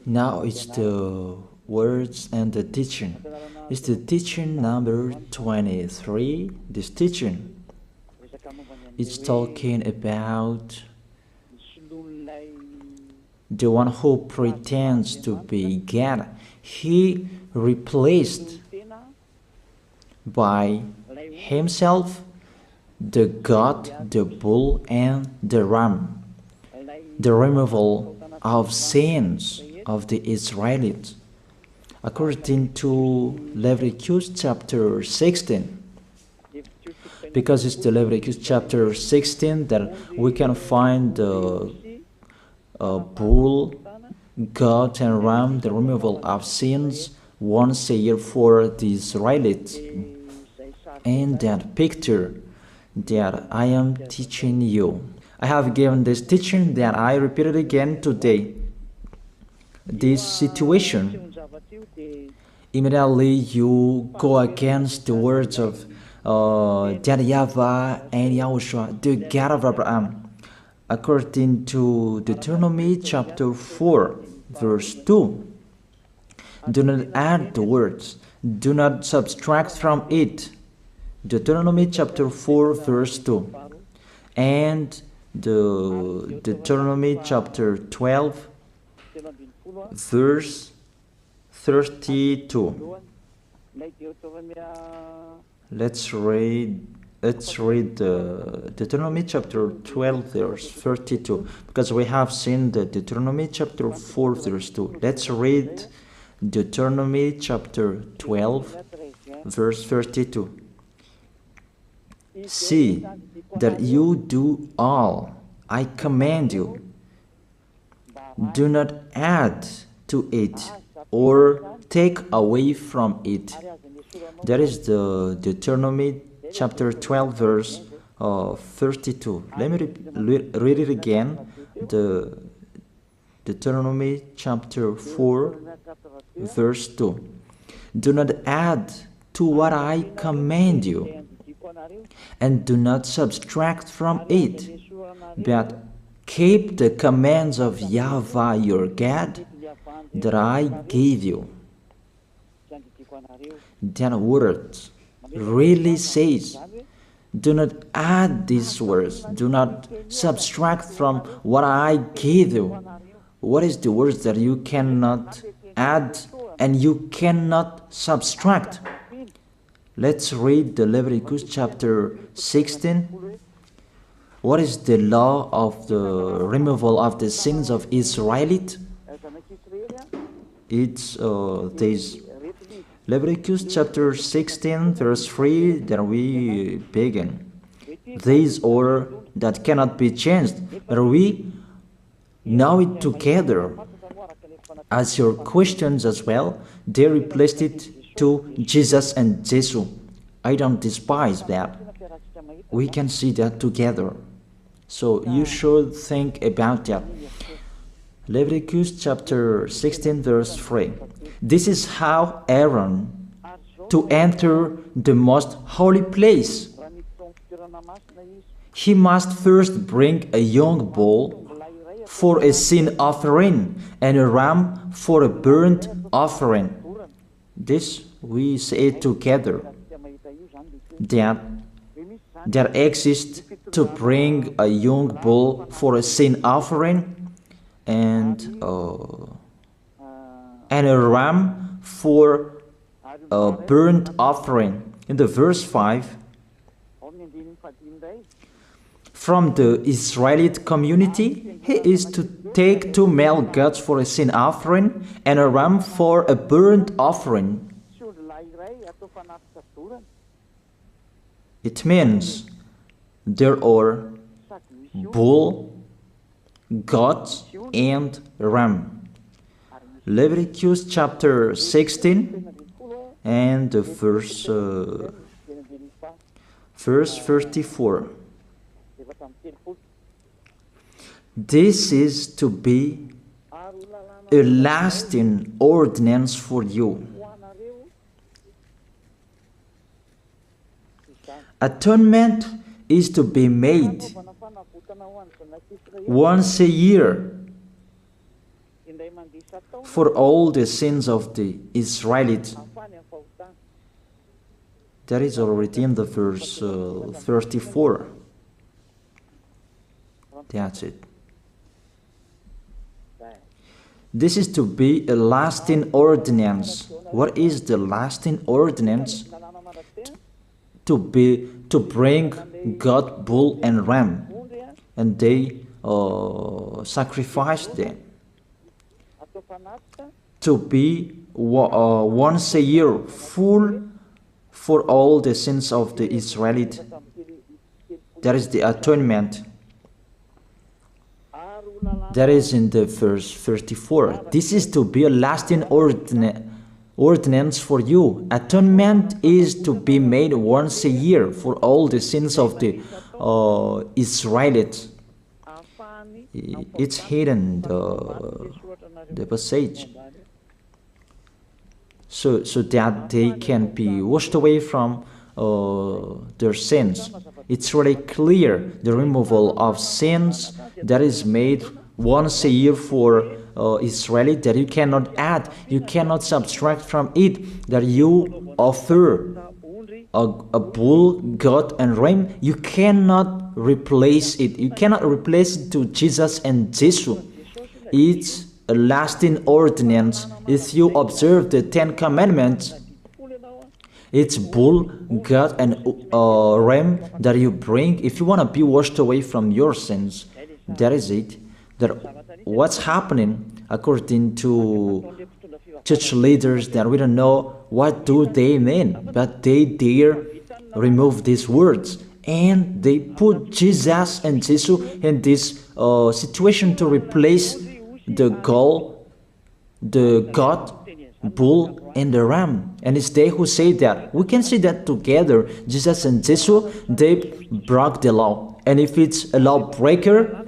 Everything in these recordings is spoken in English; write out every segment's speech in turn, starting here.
Now it's the words and the teaching. It's the teaching number 23. This teaching, it's talking about the one who pretends to be God. He replaced by himself the goat, the bull, and the ram. The removal of sins of the Israelites. According to Leviticus chapter 16. Because it's the Leviticus chapter 16 that we can find the bull, goat, and ram, the removal of sins once a year for the Israelites. And that picture that I am teaching you. I have given this teaching that I repeated again today. This situation, immediately you go against the words of that YAHVAH and YAHOSHUAH, the God of Abraham. According to Deuteronomy chapter 4, verse 2. Do not add the words, do not subtract from it. Deuteronomy chapter 4, verse 2. And the Deuteronomy chapter 12, verse 32. Let's read Deuteronomy chapter 12, verse 32, because we have seen the Deuteronomy chapter 4, verse 2. Let's read Deuteronomy chapter 12, verse 32. See that you do all I command you. Do not add to it or take away from it. That is the Deuteronomy chapter 12, verse 32. Let me read it again. The Deuteronomy chapter 4, verse 2. Do not add to what I command you, and do not subtract from it, but keep the commands of YAHVAH your God that I gave you. That word really says, do not add these words, do not subtract from what I gave you. What is the words that you cannot add and you cannot subtract? Let's read the Leviticus chapter 16. What is the law of the removal of the sins of Israelites? It's this Leviticus chapter 16, verse 3 that we begin. These order that cannot be changed, but we know it together. As your questions as well, they replaced it to Jesus and Jesus. I don't despise that. We can see that together. So you should think about that. Leviticus chapter 16, verse 3. This is how Aaron to enter the most holy place. He must first bring a young bull for a sin offering and a ram for a burnt offering. This we say together, that there exists to bring a young bull for a sin offering and a ram for a burnt offering. In the verse 5, from the Israelite community, he is to take 2 male goats for a sin offering and a ram for a burnt offering. It means there are bull, goat, and ram. Leviticus chapter 16 and verse 34. This is to be a lasting ordinance for you. Atonement is to be made once a year for all the sins of the Israelites. That is already in the verse 34. That's it. This is to be a lasting ordinance. What is the lasting ordinance? To bring God, bull and ram, and they sacrifice them. To be once a year full for all the sins of the Israelites. That is the atonement. That is in the verse 34. This is to be a lasting ordinance for you. Atonement is to be made once a year for all the sins of the Israelites. It's hidden, the passage, so that they can be washed away from their sins. It's really clear, the removal of sins that is made once a year for Israeli, that you cannot add, you cannot subtract from it, that you offer a bull, goat and ram, you cannot replace it. You cannot replace it to Jesus and Jesus. It's a lasting ordinance. If you observe the 10 Commandments, it's bull, goat and ram that you bring if you want to be washed away from your sins. That is it. That what's happening according to church leaders, that we don't know what do they mean, but they dare remove these words and they put Jesus and Jesus in this situation to replace the goat, bull and the ram. And it's they who say that. We can see that together, Jesus and Jesus, they broke the law. And if it's a lawbreaker,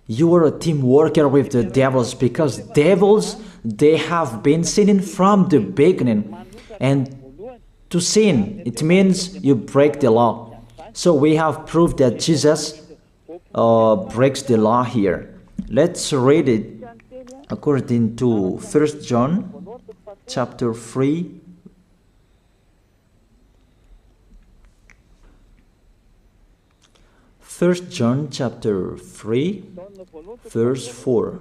you are a team worker with the devils, because devils, they have been sinning from the beginning. And to sin, it means you break the law. So we have proved that Jesus breaks the law here. Let's read it according to 1 John chapter 3. First John chapter 3, verse 4.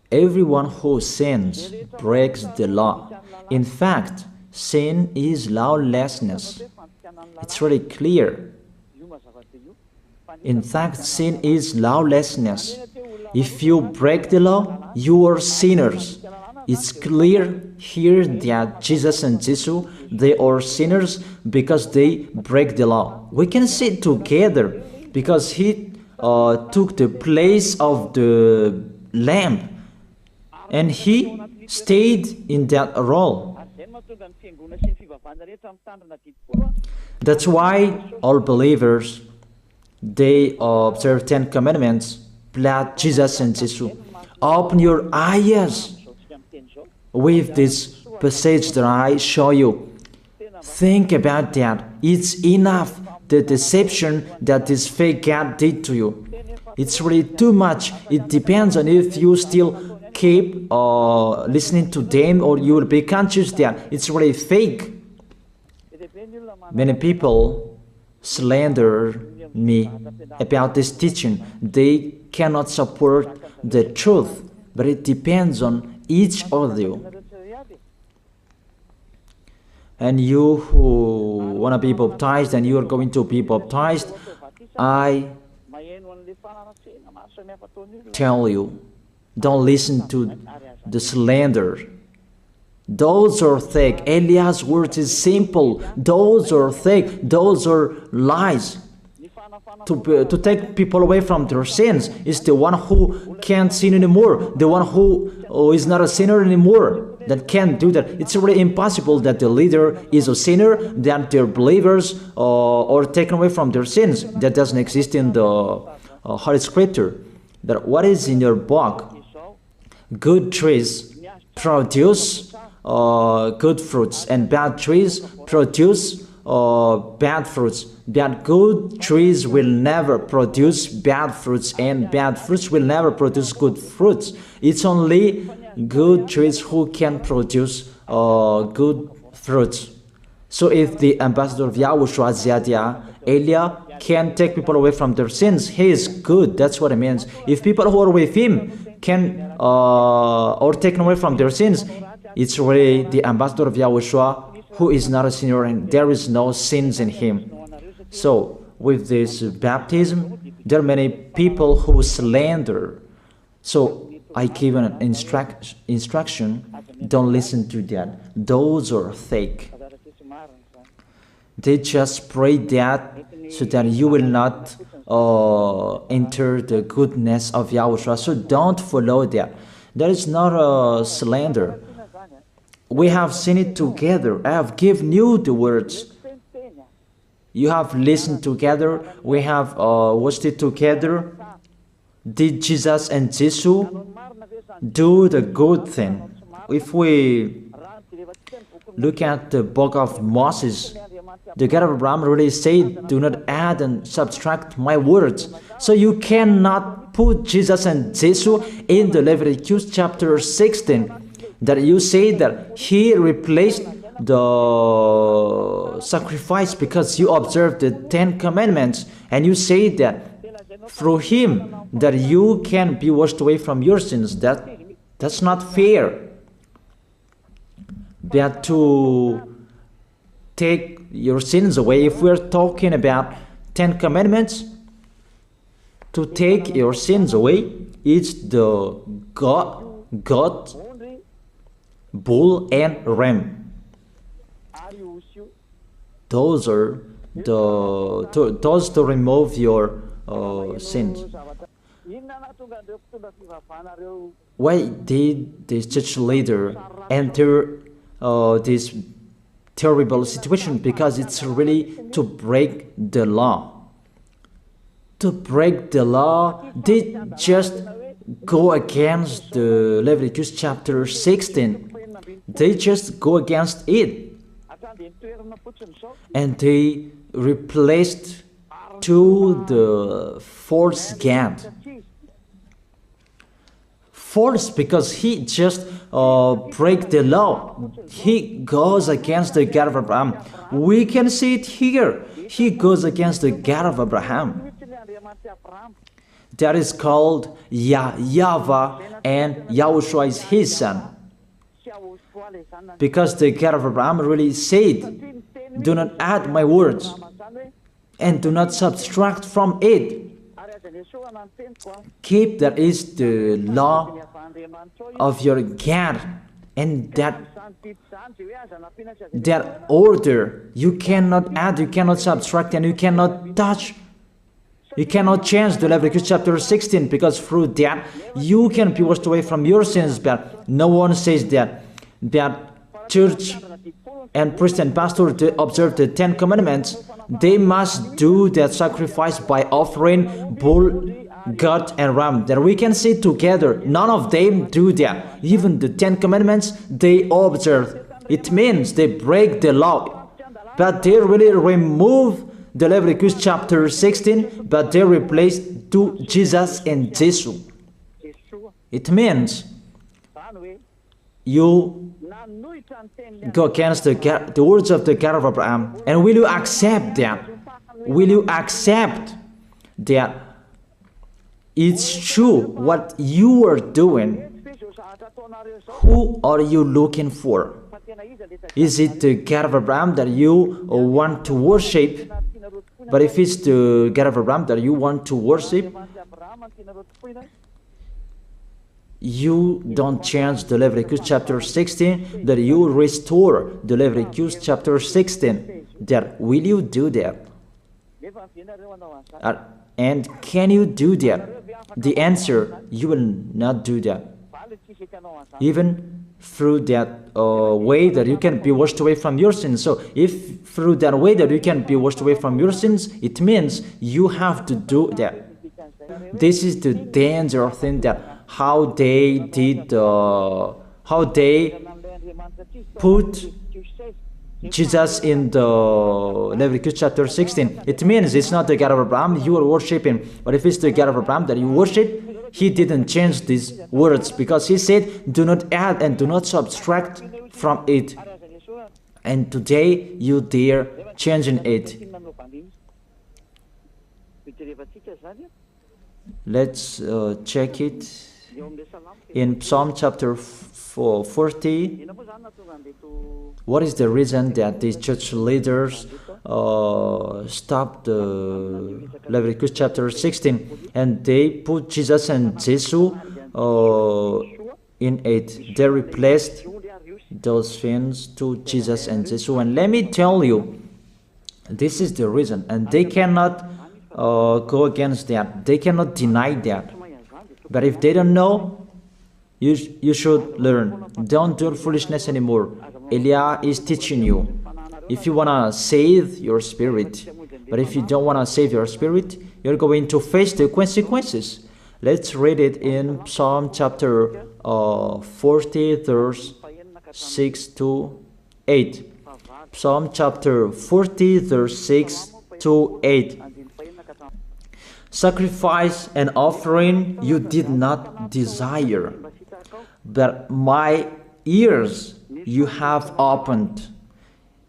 Everyone who sins breaks the law. In fact, sin is lawlessness. It's really clear. In fact, sin is lawlessness. If you break the law, you are sinners. It's clear here that Jesus and Jesus, they are sinners because they break the law. We can see it together because he took the place of the lamb and he stayed in that role. That's why all believers, they observe 10 commandments, blood, Jesus and Jesus. Open your eyes with this passage that I show you. Think about that. It's enough, the deception that this fake God did to you. It's really too much. It depends on if you still keep listening to them, or you will be conscious that it's really fake. Many people slander me about this teaching. They cannot support the truth, but it depends on each of you. And you who want to be baptized, and you are going to be baptized, I tell you, don't listen to the slander. Those are fake. Eliah's words is simple. Those are fake. Those are lies. To take people away from their sins is the one who can't sin anymore. The one who is not a sinner anymore, that can't do that. It's really impossible that the leader is a sinner, that their believers are taken away from their sins. That doesn't exist in the Holy Scripture. That what is in your book? Good trees produce good fruits, and bad trees produce bad fruits. That good trees will never produce bad fruits, and bad fruits will never produce good fruits. It's only good trees who can produce good fruits. So if the ambassador of Yahushua, Ziyadiyah, Elia, can take people away from their sins, he is good. That's what it means. If people who are with him can or taken away from their sins, it's really the ambassador of Yahushua who is not a sinner, and there is no sins in him. So with this baptism, there are many people who slander. So I give an instruction, don't listen to that. Those are fake. They just pray that so that you will not enter the goodness of Yahushua. So don't follow that. That is not a slander. We have seen it together. I have given you the words. You have listened together. We have watched it together. Did Jesus and Jesus do the good thing? If we look at the book of Moses, the God of Abraham really said, do not add and subtract my words. So you cannot put Jesus and Jesus in the Leviticus chapter 16. That you say that he replaced the sacrifice because you observed the 10 commandments, and you say that through him that you can be washed away from your sins. That's not fair. That to take your sins away, if we're talking about 10 commandments, to take your sins away, it's the God, bull and ram. Those are those to remove your sins. Why did this church leader enter this terrible situation? Because it's really to break the law. To break the law, they just go against the Leviticus chapter 16. They just go against it. And they replaced to the false God. False because he just break the law. He goes against the God of Abraham. We can see it here. He goes against the God of Abraham. That is called YAHVAH, and YAHOSHUAH is his son. Because the God of Abraham really said, do not add my words and do not subtract from it. Keep, that is the law of your God, and that order. You cannot add, you cannot subtract, and you cannot touch. You cannot change the Leviticus chapter 16, because through that you can be washed away from your sins. But no one says that church and priest and pastor to observe the 10 commandments, they must do that sacrifice by offering bull, goat, and ram. That we can see together. None of them do that. Even the 10 commandments they observe. It means they break the law, but they really remove the Leviticus chapter 16, but they replace to Jesus and Jesus. It means you go against the words of the God of Abraham. And will you accept that? Will you accept that it's true what you are doing? Who are you looking for? Is it the God of Abraham that you want to worship? But if it's the God of Abraham that you want to worship, you don't change the Leviticus chapter 16, that you restore the Leviticus chapter 16. That will you do that? And can you do that? The answer, you will not do that. Even through that way that you can be washed away from your sins. So if through that way that you can be washed away from your sins, it means you have to do that. This is the danger thing, that how they did, how they put Jesus in the Leviticus chapter 16, it means it's not the God of Abraham you are worshiping. But if it's the God of Abraham that you worship, he didn't change these words, because he said, do not add and do not subtract from it. And today you dare changing it. Let's check it in Psalm chapter 40. What is the reason that these church leaders stopped the Leviticus chapter 16 and they put Jesus and Jesus in it? They replaced those things to Jesus and Jesus. And let me tell you, this is the reason, and they cannot go against that. They cannot deny that. But if they don't know, you should learn. Don't do foolishness anymore. Elia is teaching you. If you want to save your spirit, but if you don't want to save your spirit, you're going to face the consequences. Let's read it in Psalm chapter 40, verse 6 to 8. Psalm chapter 40, verse 6 to 8. Sacrifice and offering you did not desire, but my ears you have opened.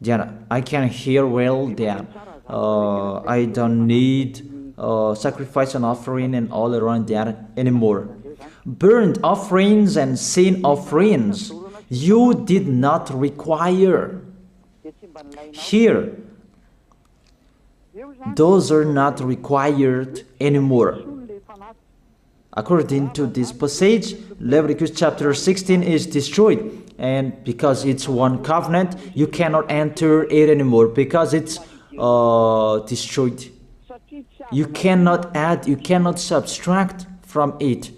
Then I can hear well that I don't need sacrifice and offering and all around that anymore. Burnt offerings and sin offerings you did not require. Here, those are not required anymore. According to this passage, Leviticus chapter 16 is destroyed, and because it's one covenant, you cannot enter it anymore because it's destroyed. You cannot add, you cannot subtract from it.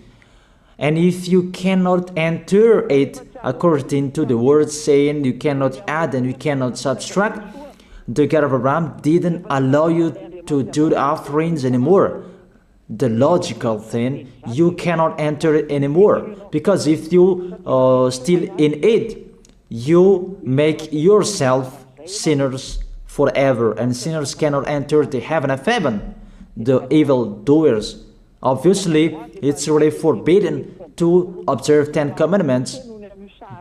And if you cannot enter it according to the words saying you cannot add and you cannot subtract, the God of Abraham didn't allow you to do the offerings anymore. The logical thing, you cannot enter it anymore, because if you still in it, you make yourself sinners forever, and sinners cannot enter the heaven of heaven, the evil doers. Obviously, it's really forbidden to observe 10 commandments,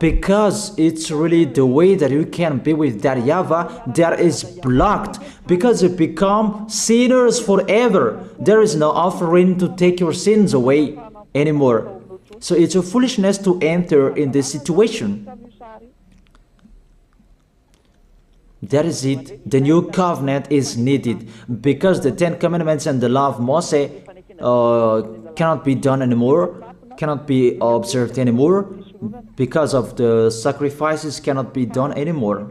because it's really the way that you can be with that YAHVAH that is blocked, because you become sinners forever. There is no offering to take your sins away anymore. So it's a foolishness to enter in this situation. That is it. The new covenant is needed, because the 10 commandments and the law of Moses cannot be done anymore, cannot be observed anymore, because of the sacrifices cannot be done anymore.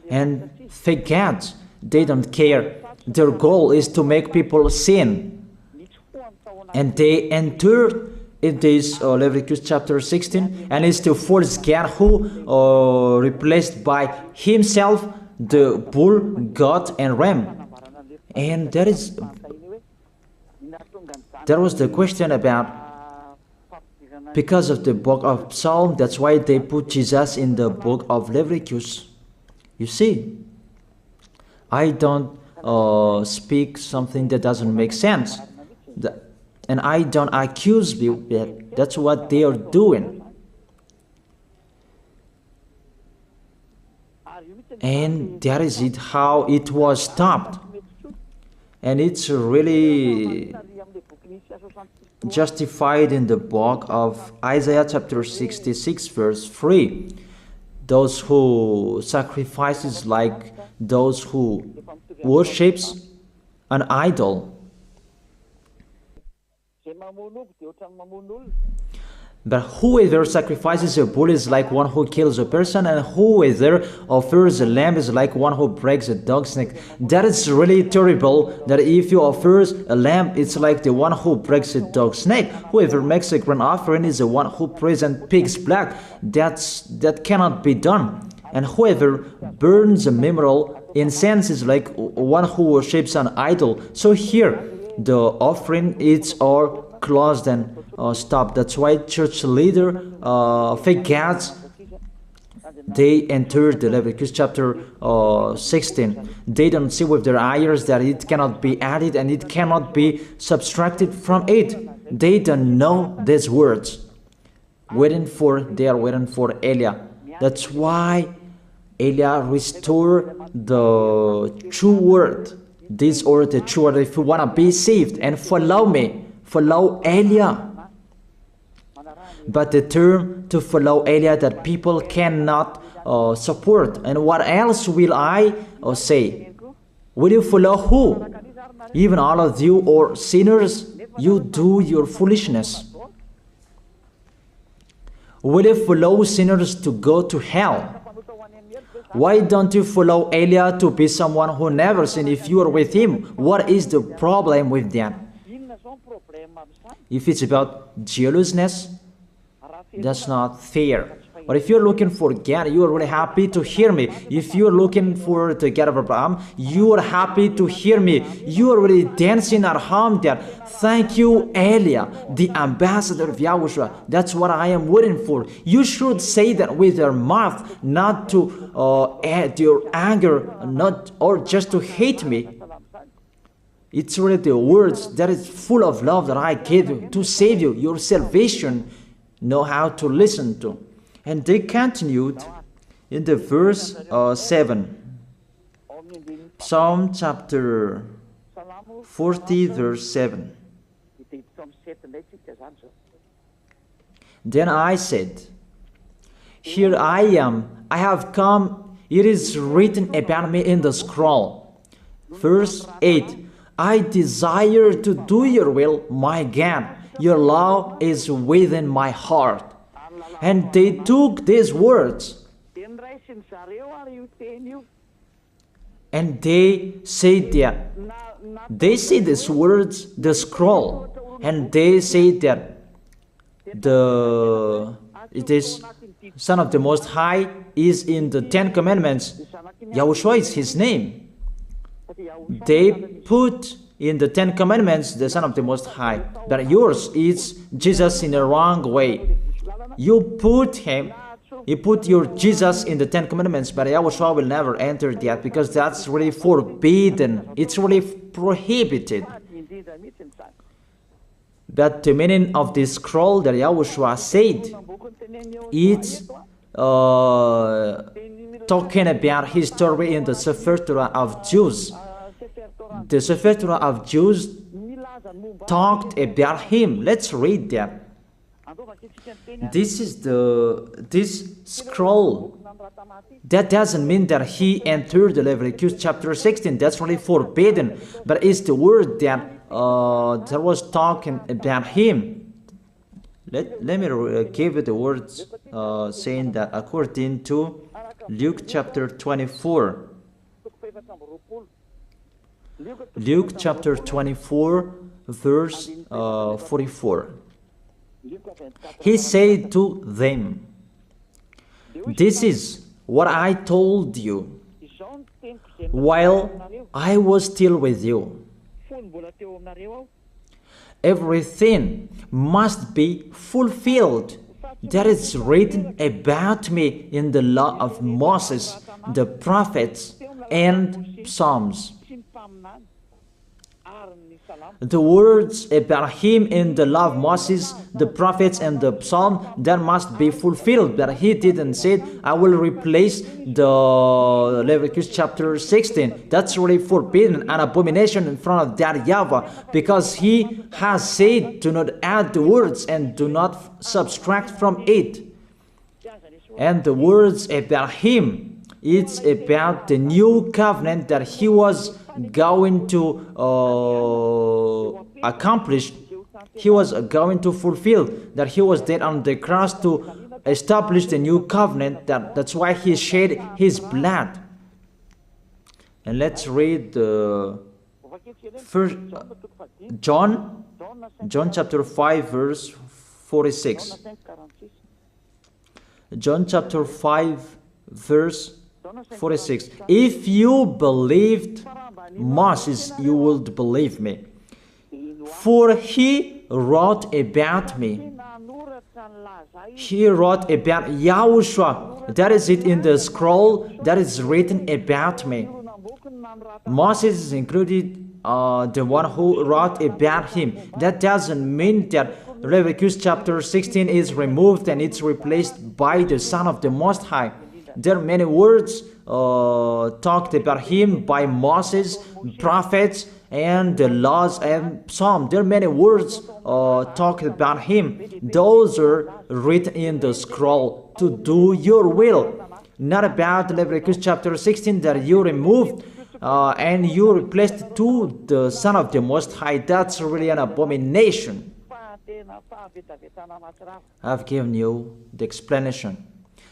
And fake gods, they don't care. Their goal is to make people sin. And they enter in this Leviticus chapter 16, and it's the false God who replaced by himself the bull, goat, and ram. And there was the question about, because of the book of Psalm, that's why they put Jesus in the book of Leviticus. You see, I don't speak something that doesn't make sense. And I don't accuse people. That's what they are doing. And that is it, how it was stopped. And it's really justified in the book of Isaiah chapter 66 verse 3. Those who sacrifices like those who worships an idol. But whoever sacrifices a bull is like one who kills a person, and whoever offers a lamb is like one who breaks a dog's neck. That is really terrible, that if you offer a lamb, it's like the one who breaks a dog's neck. Whoever makes a grain offering is the one who prays and pig's blood. That cannot be done. And whoever burns a memorial incense is like one who worships an idol. So here, the offering is all closed and stopped. That's why church leader, fake gods, they entered the Leviticus chapter 16. They don't see with their eyes that it cannot be added and it cannot be subtracted from it. They don't know these words. They are waiting for Eliah. That's why Eliah restored the true word. This word, the true word. If you want to be saved and follow me, follow Eliah. But the term to follow Eliah that people cannot support. And what else will I say? Will you follow who? Even all of you or sinners, you do your foolishness. Will you follow sinners to go to hell? Why don't you follow Eliah to be someone who never sinned if you are with him? What is the problem with that? If it's about jealousness, that's not fair. But if you're looking for God, you are really happy to hear me. If you're looking for the God of Abraham, you are happy to hear me. You are really dancing at home there. Thank you, Eliah, the ambassador of Yahushua. That's what I am waiting for. You should say that with your mouth, not to add your anger, not or just to hate me. It's really the words that is full of love that I gave you to save you. Your salvation, know how to listen to. And they continued in the verse 7. Psalm chapter 40 verse 7. Then I said, here I am, I have come, it is written about me in the scroll. Verse 8. I desire to do your will, my God. Your law is within my heart. And they took these words and they say that they see these words, the scroll, and they say that it is Son of the Most High is in the 10 Commandments. YAHOSHUAH is his name. They put in the 10 Commandments the Son of the Most High, but yours is Jesus in the wrong way. You put your Jesus in the 10 Commandments, but YAHOSHUAH will never enter that because that's really forbidden. It's really prohibited. But the meaning of this scroll that YAHOSHUAH said, it's talking about his story in the Sefer Torah of Jews. The Sefer Torah of Jews talked about him. Let's read that. This scroll. That doesn't mean that he entered the Leviticus chapter 16. That's really forbidden. But it's the word that was talking about him. Let me give you the words saying that according to Luke chapter 24. Luke chapter 24 verse 44. He said to them, this is what I told you while I was still with you. Everything must be fulfilled that is written about me in the law of Moses, the prophets, and Psalms. The words about him in the law of Moses, the prophets, and the psalm, that must be fulfilled. But he didn't say, I will replace the Leviticus chapter 16. That's really forbidden, an abomination in front of that YAHVAH, because he has said, do not add the words and do not subtract from it. And the words about him, it's about the new covenant that he was going to accomplish. He was going to fulfill, that he was dead on the cross to establish the new covenant. That's why he shed his blood. And let's read first John chapter 5 verse 46. John chapter 5 verse 46. If you believed Moses, you would believe me, for he wrote about me. He wrote about Yahushua. That is it in the scroll that is written about me. Moses is included, the one who wrote about him. That doesn't mean that Leviticus chapter 16 is removed and it's replaced by the Son of the Most High. There are many words talked about him by Moses, prophets, and the laws and Psalm. There are many words talked about him. Those are written in the scroll to do your will. Not about Leviticus chapter 16 that you removed and you replaced to the Son of the Most High. That's really an abomination. I've given you the explanation.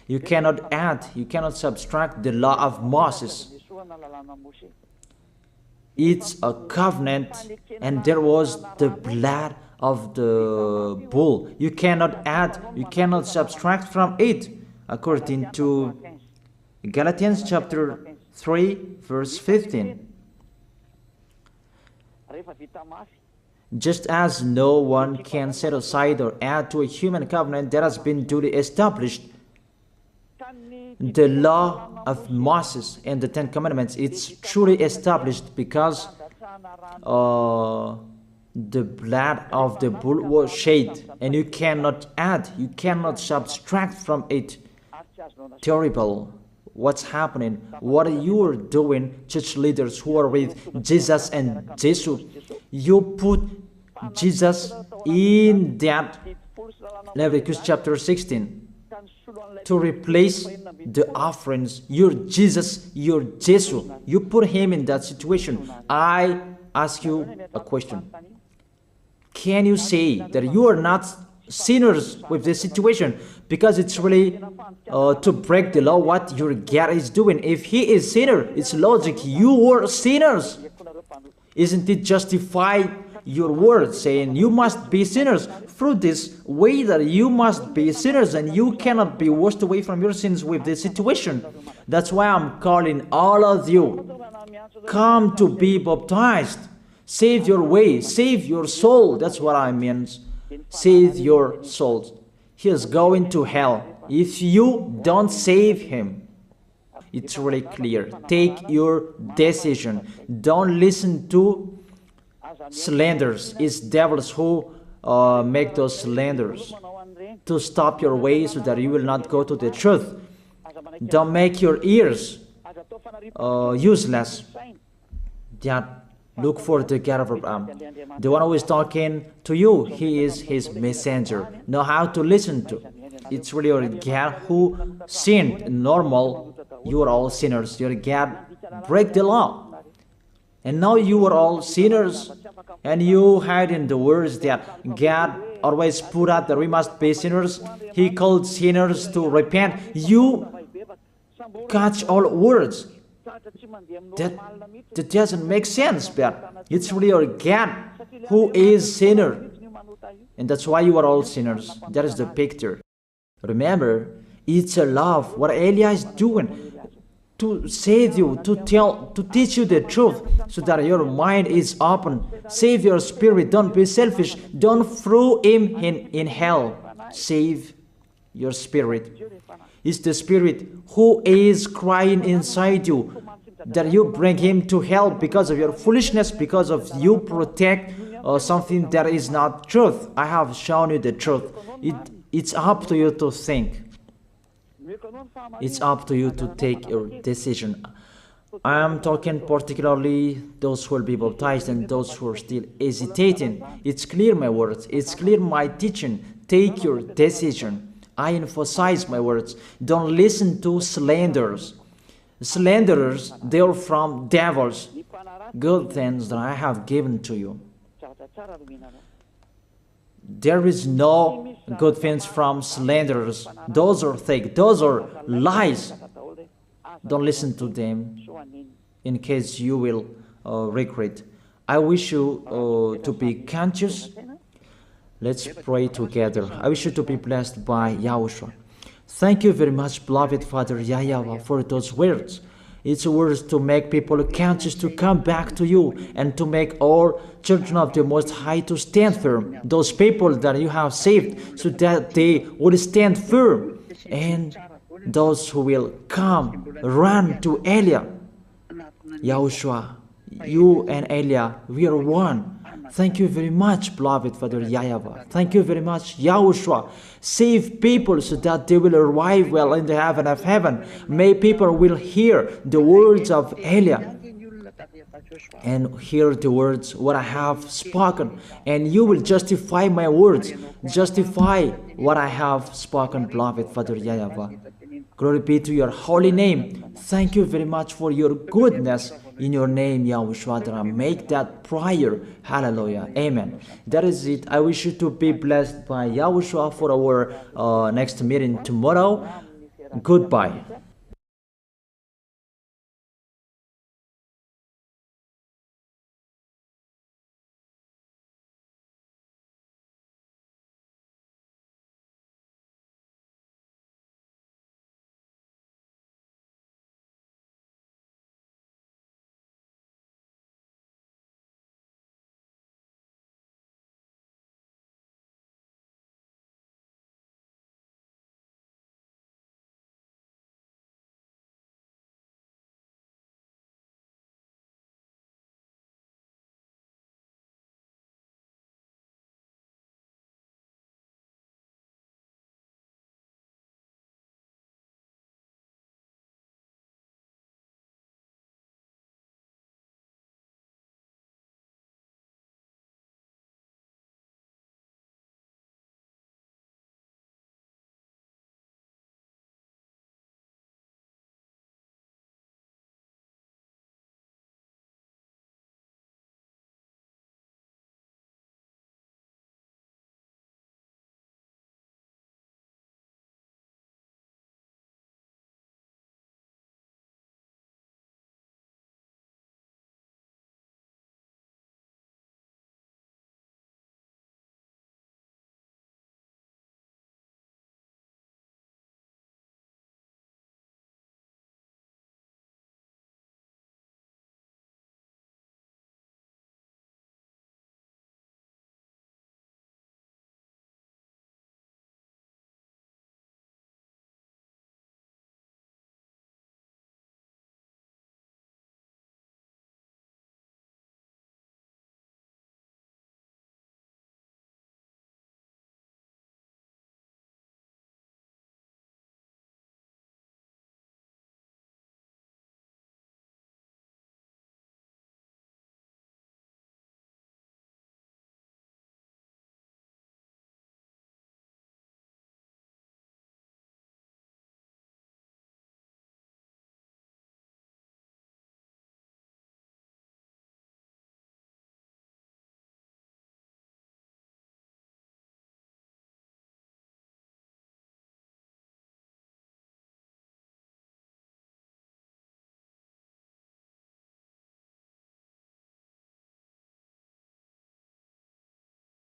You cannot add, you cannot subtract the law of Moses. It's a covenant, and there was the blood of the bull. You cannot add, you cannot subtract from it, according to Galatians chapter 3, verse 15. Just as no one can set aside or add to a human covenant that has been duly established, the law of Moses and the Ten Commandments, it's truly established because the blood of the bull was shed, and you cannot add, you cannot subtract from it. Terrible. What's happening? What you are doing, church leaders who are with Jesus and Jesus? You put Jesus in that Leviticus chapter 16 to replace the offerings. You're Jesus, you're Jesus. You put him in that situation. I ask you a question. Can you say that you are not sinners with this situation? Because it's really to break the law what your God is doing. If he is sinner, it's logic. You were sinners. Isn't it justify your word saying you must be sinners through this way that you must be sinners and you cannot be washed away from your sins with this situation? That's why I'm calling all of you, come to be baptized. Save your way, save your soul. That's what I mean. Save your souls. He is going to hell if you don't save him. It's really clear. Take your decision. Don't listen to slanders. It's devils who make those slanders to stop your way so that you will not go to the truth. Don't make your ears useless. Look for the God of Abraham. The one who is talking to you, he is his messenger. Know how to listen to. It's really your God who sinned. Normal, you are all sinners. Your God break the law. And now you are all sinners. And you hide in the words that God always put out that we must be sinners. He called sinners to repent. You catch all words. That doesn't make sense, but it's really your God who is sinner. And that's why you are all sinners. That is the picture. Remember, it's a love. What Elia is doing to save you, to teach you the truth so that your mind is open. Save your spirit. Don't be selfish. Don't throw him in hell. Save your spirit. It's the spirit who is crying inside you that you bring him to hell because of your foolishness, because of you protect something that is not truth. I have shown you the truth. It's up to you to think. It's up to you to take your decision. I am talking particularly those who will be baptized and those who are still hesitating. It's clear my words. It's clear my teaching. Take your decision. I emphasize my words. Don't listen to slanders. Slanderers, they are from devils. Good things that I have given to you. There is no good things from slanderers. Those are fake. Those are lies. Don't listen to them in case you will regret. I wish you to be conscious. Let's pray together. I wish you to be blessed by YAHOSHUAH. Thank you very much, beloved Father YAHVAH, for those words. It's words to make people conscious to come back to you and to make all children of the Most High to stand firm. Those people that you have saved, so that they will stand firm. And those who will come, run to Elia. Yahushua, you and Elia, we are one. Thank you very much, beloved Father YAHVAH. Thank you very much, Yahushua. Save people so that they will arrive well in the heaven of heaven. May people will hear the words of Elia and hear the words what I have spoken, and you will justify my words, justify what I have spoken, beloved Father YAHVAH. Glory be to your holy name. Thank you very much for your goodness. In your name, Yahushua, that I make that prayer. Hallelujah. Amen. That is it. I wish you to be blessed by Yahushua for our next meeting tomorrow. Goodbye.